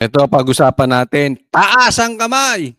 Ito, pag-usapan natin. Taas ang kamay!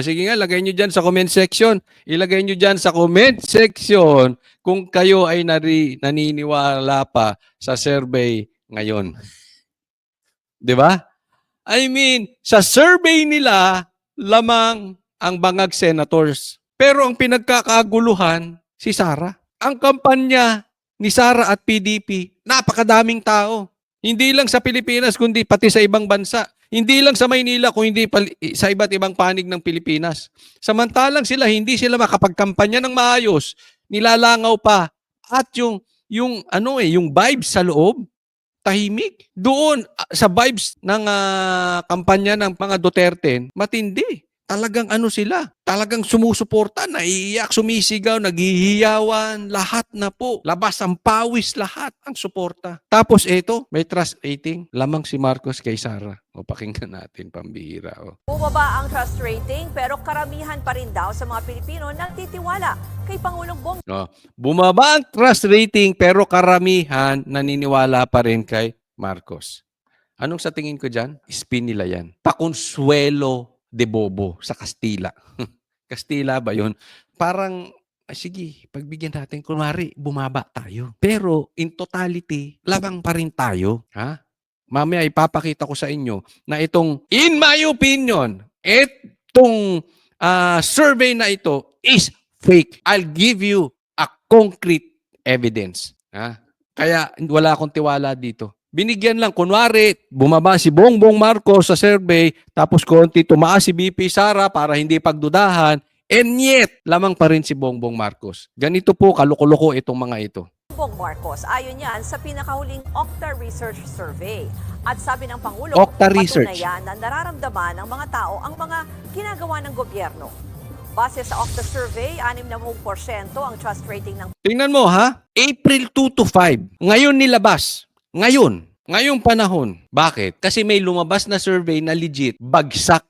Sige nga, lagay nyo dyan sa comment section. Ilagay nyo dyan sa comment section kung kayo ay naniniwala pa sa survey ngayon. Di ba? I mean, sa survey nila, lamang ang bangag senators. Pero ang pinagkakaguluhan, si Sara. Ang kampanya ni Sara at PDP, napakadaming tao. Hindi lang sa Pilipinas, kundi pati sa ibang bansa. Hindi lang sa Maynila, kundi sa iba't ibang panig ng Pilipinas. Samantalang hindi sila makapagkampanya ng maayos, nilalangaw pa. At yung vibes sa loob, tahimik. Doon, sa vibes ng kampanya ng mga Duterte, matindi. Talagang sila, talagang sumusuporta, naiiyak, sumisigaw, naghihiyawan, lahat na po. Labas ang pawis, lahat ang suporta. Tapos may trust rating, lamang si Marcos kay Sara. O pakinggan natin, pambihira. Bumaba ang trust rating pero karamihan pa rin daw sa mga Pilipino nagtitiwala kay Pangulong Bumaba ang trust rating pero karamihan naniniwala pa rin kay Marcos. Anong sa tingin ko dyan? Spin nila yan. Pakonsuelo de Bobo sa Kastila. Kastila ba yun? Parang, sige, pagbigyan natin, kunwari, bumaba tayo. Pero, in totality, lamang pa rin tayo. Mamaya, ipapakita ko sa inyo na in my opinion, itong survey na ito is fake. I'll give you a concrete evidence. Kaya, wala akong tiwala dito. Binigyan lang, kunwari, bumaba si Bongbong Marcos sa survey, tapos konti tumaas si BP Sara para hindi pagdudahan, and yet, lamang pa rin si Bongbong Marcos. Ganito po, kaloko-loko itong mga ito. Bongbong Marcos, ayon yan sa pinakahuling Okta Research Survey. At sabi ng Pangulo, patunayan na nararamdaman ng mga tao ang mga ginagawa ng gobyerno. Base sa Okta Survey, 60% ang trust rating ng... Tingnan mo April 2 to 5. Ngayon nilabas. Ngayong panahon. Bakit? Kasi may lumabas na survey na legit, bagsak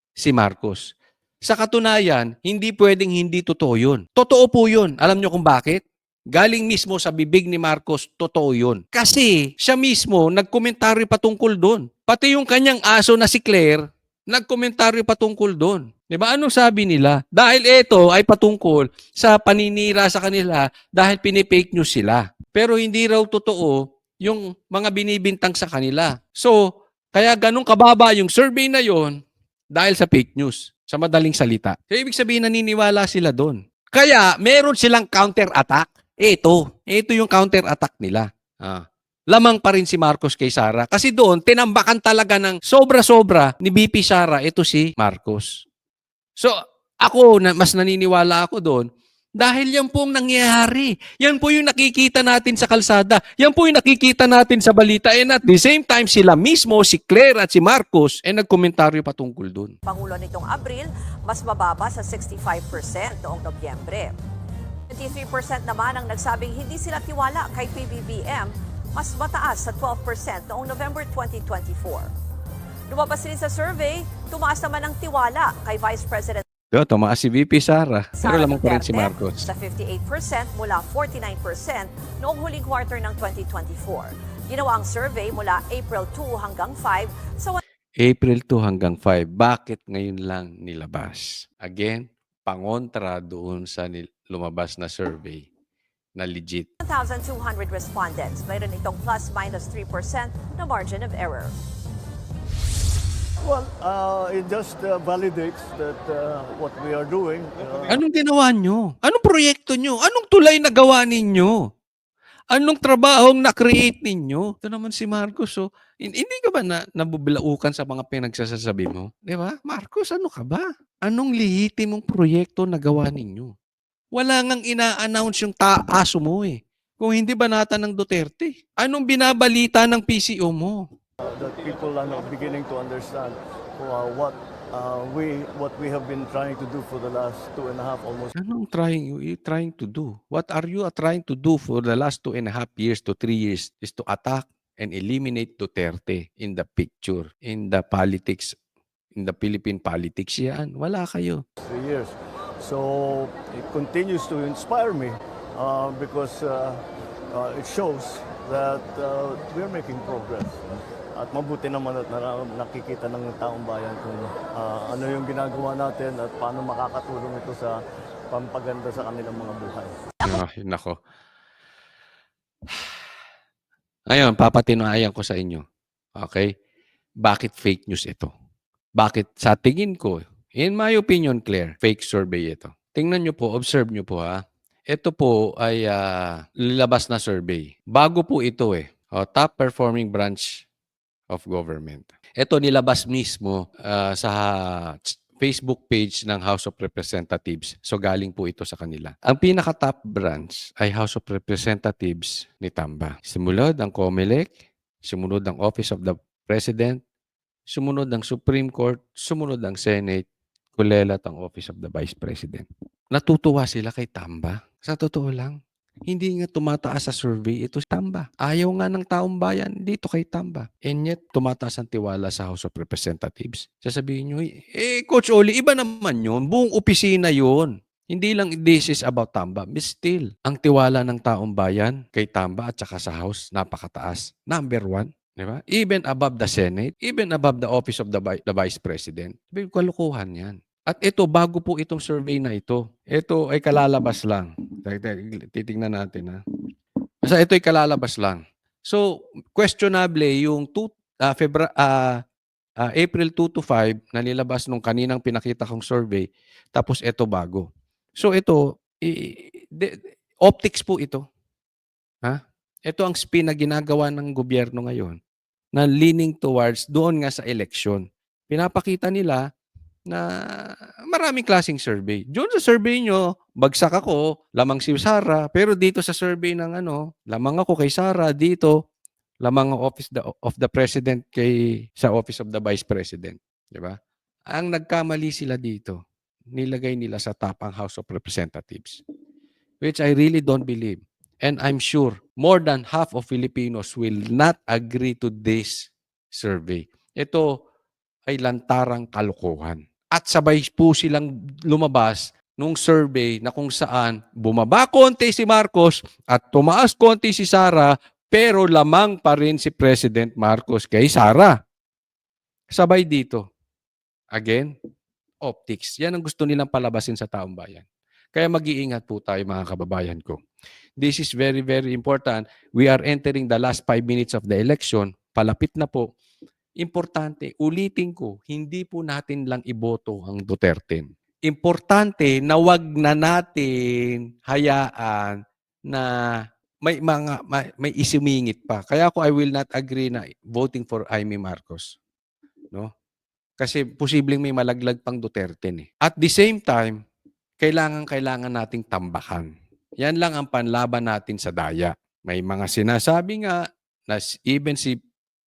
si Marcos. Sa katunayan, hindi pwedeng hindi totoo yun. Totoo po yun. Alam nyo kung bakit? Galing mismo sa bibig ni Marcos, totoo yun. Kasi siya mismo nagkomentaryo patungkol doon. Pati yung kanyang aso na si Claire, nagkomentaryo patungkol doon. Diba? Anong sabi nila? Dahil ito ay patungkol sa paninira sa kanila dahil pinipake news sila. Pero hindi raw totoo yung mga binibintang sa kanila. So, kaya ganun kababa yung survey na yon dahil sa fake news. Sa madaling salita. So, ibig sabihin naniniwala sila doon. Kaya meron silang counter-attack. Ito yung counter-attack nila. Lamang pa rin si Marcos kay Sara. Kasi doon, tinambakan talaga ng sobra-sobra ni BP Sara, ito si Marcos. So, mas naniniwala ako doon dahil yan po ang nangyayari. Yan po yung nakikita natin sa kalsada. Yan po yung nakikita natin sa balita. And at the same time, sila mismo, si Claire at si Marcos, nagkomentaryo patungkol doon. Pangulo nitong Abril, mas mababa sa 65% noong Nobyembre. 23% naman ang nagsabing hindi sila tiwala kay PBBM, mas mataas sa 12% noong November 2024. Lumabas rin sa survey, tumaas naman ang tiwala kay Vice President tumaas si VP Sara. Pero lamang pa rin si Marcos. Sa 58% mula 49% noong huling quarter ng 2024. Ginawa ang survey mula April 2 hanggang 5 sa April 2 hanggang 5. Bakit ngayon lang nilabas? Again, pangontra doon sa lumabas na survey na legit. 1,200 respondents. Mayroon itong plus-minus 3% na margin of error. Well, it just validates that what we are doing. Anong ginawa nyo? Anong proyekto nyo? Anong tulay na gawa ninyo? Anong trabahong na-create ninyo? Ito naman si Marcos. Hindi ka ba nabubilaukan sa mga pinagsasasabi mo? Di ba? Marcos, ano ka ba? Anong lehitimong proyekto na gawa ninyo? Wala ngang ina-announce yung aso mo Kung hindi banata ng Duterte. Anong binabalita ng PCO mo? That people are now beginning to understand what we have been trying to do for the last 2.5 almost. Anong trying to do? What are you trying to do for the last 2.5 years to 3 years is to attack and eliminate Duterte in the picture, in the politics, in the Philippine politics yan. Wala kayo. 3 years. So it continues to inspire me because it shows that we're making progress. At mabuti naman at nakikita ng taong bayan kung ano yung ginagawa natin at paano makakatulong ito sa pampaganda sa kanilang mga buhay. Ay, nako. Ngayon, papatunayan ko sa inyo. Okay? Bakit fake news ito? Bakit sa tingin ko, in my opinion, Claire, fake survey ito. Tingnan nyo po, observe nyo po ha. Ito po ay lilabas na survey. Bago po ito eh. Top performing branch of government. Ito nilabas mismo sa Facebook page ng House of Representatives. So galing po ito sa kanila. Ang pinaka-top branch ay House of Representatives ni Tamba. Sumunod ang COMELEC, sumunod ang Office of the President, sumunod ang Supreme Court, sumunod ang Senate, kulelat ang Office of the Vice President. Natutuwa sila kay Tamba. Sa totoo lang, hindi nga tumataas sa survey ito si Tamba. Ayaw nga ng taong bayan dito kay Tamba. And yet, tumataas ang tiwala sa House of Representatives. Sasabihin nyo, Coach Oli, iba naman yun. Buong opisina yun. Hindi lang this is about Tamba. But still, ang tiwala ng taong bayan kay Tamba at saka sa House, napakataas. Number 1. Diba? Even above the Senate, even above the Office of the Vice President. Kalukuhan yan. At ito, bago po itong survey na ito ay kalalabas lang. Titingnan natin ha. Basta ito ay kalalabas lang. So, questionable yung April 2 to 5 na nilabas nung kaninang pinakita kong survey, tapos ito bago. So ito, optics po ito. Ha? Ito ang spin na ginagawa ng gobyerno ngayon na leaning towards doon nga sa election. Pinapakita nila na maraming klaseng survey. Doon sa survey nyo, bagsak ako, lamang si Sara. Pero dito sa survey ng lamang ako kay Sara. Dito, lamang ang Office of the President sa Office of the Vice President. Diba? Ang nagkamali sila dito, nilagay nila sa top ang House of Representatives. Which I really don't believe. And I'm sure more than half of Filipinos will not agree to this survey. Ito ay lantarang kalokohan. At sabay po silang lumabas nung survey na kung saan bumaba konti si Marcos at tumaas konti si Sara, pero lamang pa rin si President Marcos kay Sara. Sabay dito. Again, optics. Yan ang gusto nilang palabasin sa taong bayan. Kaya mag-iingat po tayo mga kababayan ko. This is very, very important. We are entering the last 5 minutes of the election. Palapit na po. Importante, ulitin ko, hindi po natin lang iboto ang Duterte. Importante na wag na natin hayaan na may isumingit pa. Kaya ako I will not agree na voting for Jaime Marcos. No? Kasi posibleng may malaglag pang Duterte eh. At the same time, kailangan nating tambakan. Yan lang ang panlaban natin sa daya. May mga sinasabi nga na even si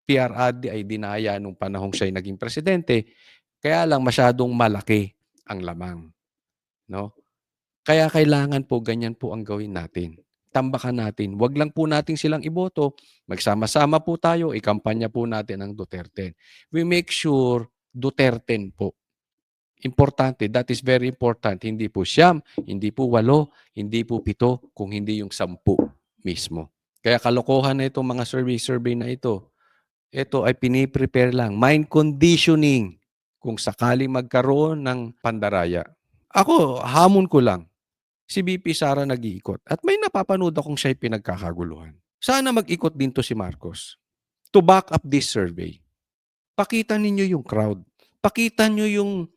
PRRD ay dinaya nung panahong siya'y naging presidente, kaya lang masyadong malaki ang lamang. No? Kaya kailangan po ganyan po ang gawin natin. Tambakan natin. Huwag lang po natin silang iboto. Magsama-sama po tayo, ikampanya po natin ang Duterte. We make sure Duterte po. Importante, that is very important. Hindi po 9, hindi po 8, hindi po 7, kung hindi yung 10 mismo. Kaya kalokohan na itong mga survey na ito. Ito ay piniprepare lang. Mind conditioning kung sakali magkaroon ng pandaraya. Ako, hamon ko lang. Si VP Sara nag-iikot. At may napapanood akong siya'y pinagkakaguluhan. Sana mag-ikot din to si Marcos. To back up this survey. Pakita ninyo yung crowd. Pakita nyo yung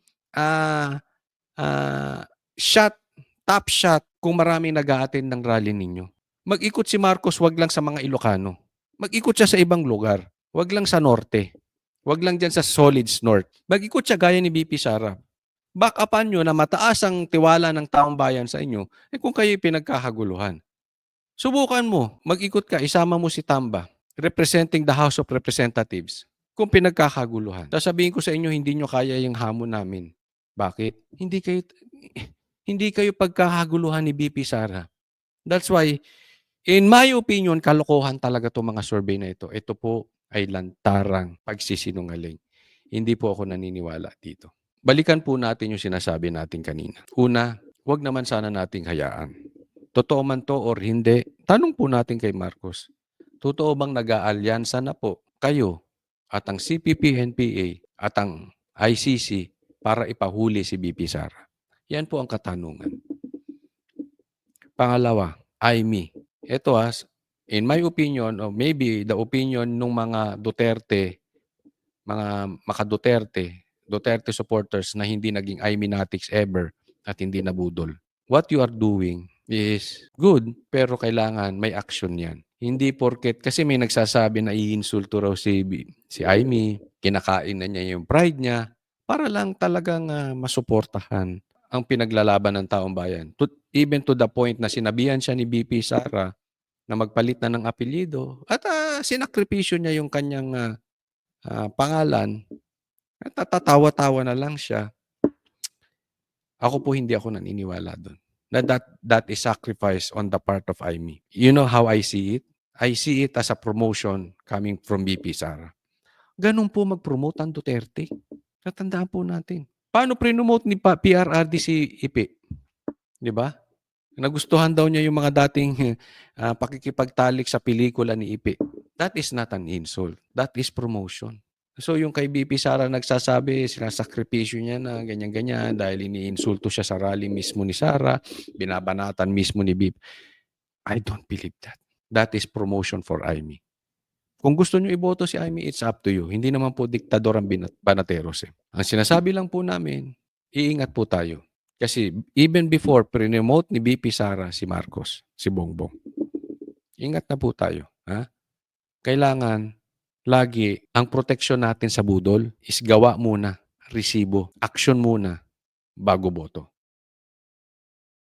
top shot kung maraming nag-a-attend ng rally ninyo. Mag-ikot si Marcos, wag lang sa mga Ilocano. Mag-ikot siya sa ibang lugar. Wag lang sa norte. Wag lang dyan sa Solids North. Mag-ikot siya gaya ni VP Sara. Back upan nyo na mataas ang tiwala ng taong bayan sa inyo kung kayo'y pinagkakaguluhan. Subukan mo. Mag-ikot ka. Isama mo si Tamba representing the House of Representatives kung pinagkakaguluhan. Sasabihin ko sa inyo, hindi nyo kaya yung hamon namin. Bakit? Hindi kayo pagkakaguluhan ni VP Sara. That's why, in my opinion, kalokohan talaga itong mga survey na ito. Ito po ay lantarang pagsisinungaling. Hindi po ako naniniwala dito. Balikan po natin yung sinasabi natin kanina. Una, huwag naman sana nating hayaan. Totoo man to or hindi, tanong po natin kay Marcos. Totoo bang nag-aalyansa na po kayo at ang CPP-NPA at ang ICC para ipahuli si BP Sara? Yan po ang katanungan. Pangalawa, IME. Ito in my opinion, or maybe the opinion ng mga Duterte, mga Duterte supporters na hindi naging IME-natics ever at hindi nabudol. What you are doing is good, pero kailangan may action yan. Hindi porket, kasi may nagsasabi na iinsulto raw si Aimee, kinakain na niya yung pride niya, para lang talagang masuportahan ang pinaglalaban ng taong bayan. Even to the point na sinabihan siya ni BP Sara na magpalit na ng apelyido at sinakripisyo niya yung kanyang pangalan. At tatawa-tawa na lang siya. Ako po hindi ako naniniwala doon. That is sacrifice on the part of Aimee. You know how I see it? I see it as a promotion coming from BP Sara. Ganun po mag-promote ang Duterte. Tatandaan po natin. Paano promote ni PRRD si Ipe? Di ba? Nagustuhan daw niya yung mga dating pakikipagtalik sa pelikula ni Ipe. That is not an insult. That is promotion. So yung kay BP Sara nagsasabi, sinasakripisyo niya na ganyan-ganyan dahil iniinsulto siya sa rally mismo ni Sara, binabanatan mismo ni BP. I don't believe that. That is promotion for Aimee. Kung gusto niyo iboto si Aimee, it's up to you. Hindi naman po diktador ang Banateros. Ang sinasabi lang po namin, iingat po tayo. Kasi even before, pre-promote ni BP Sara si Marcos, si Bongbong. Ingat na po tayo. Ha? Kailangan, lagi, ang proteksyon natin sa budol is gawa muna, resibo, action muna, bago boto.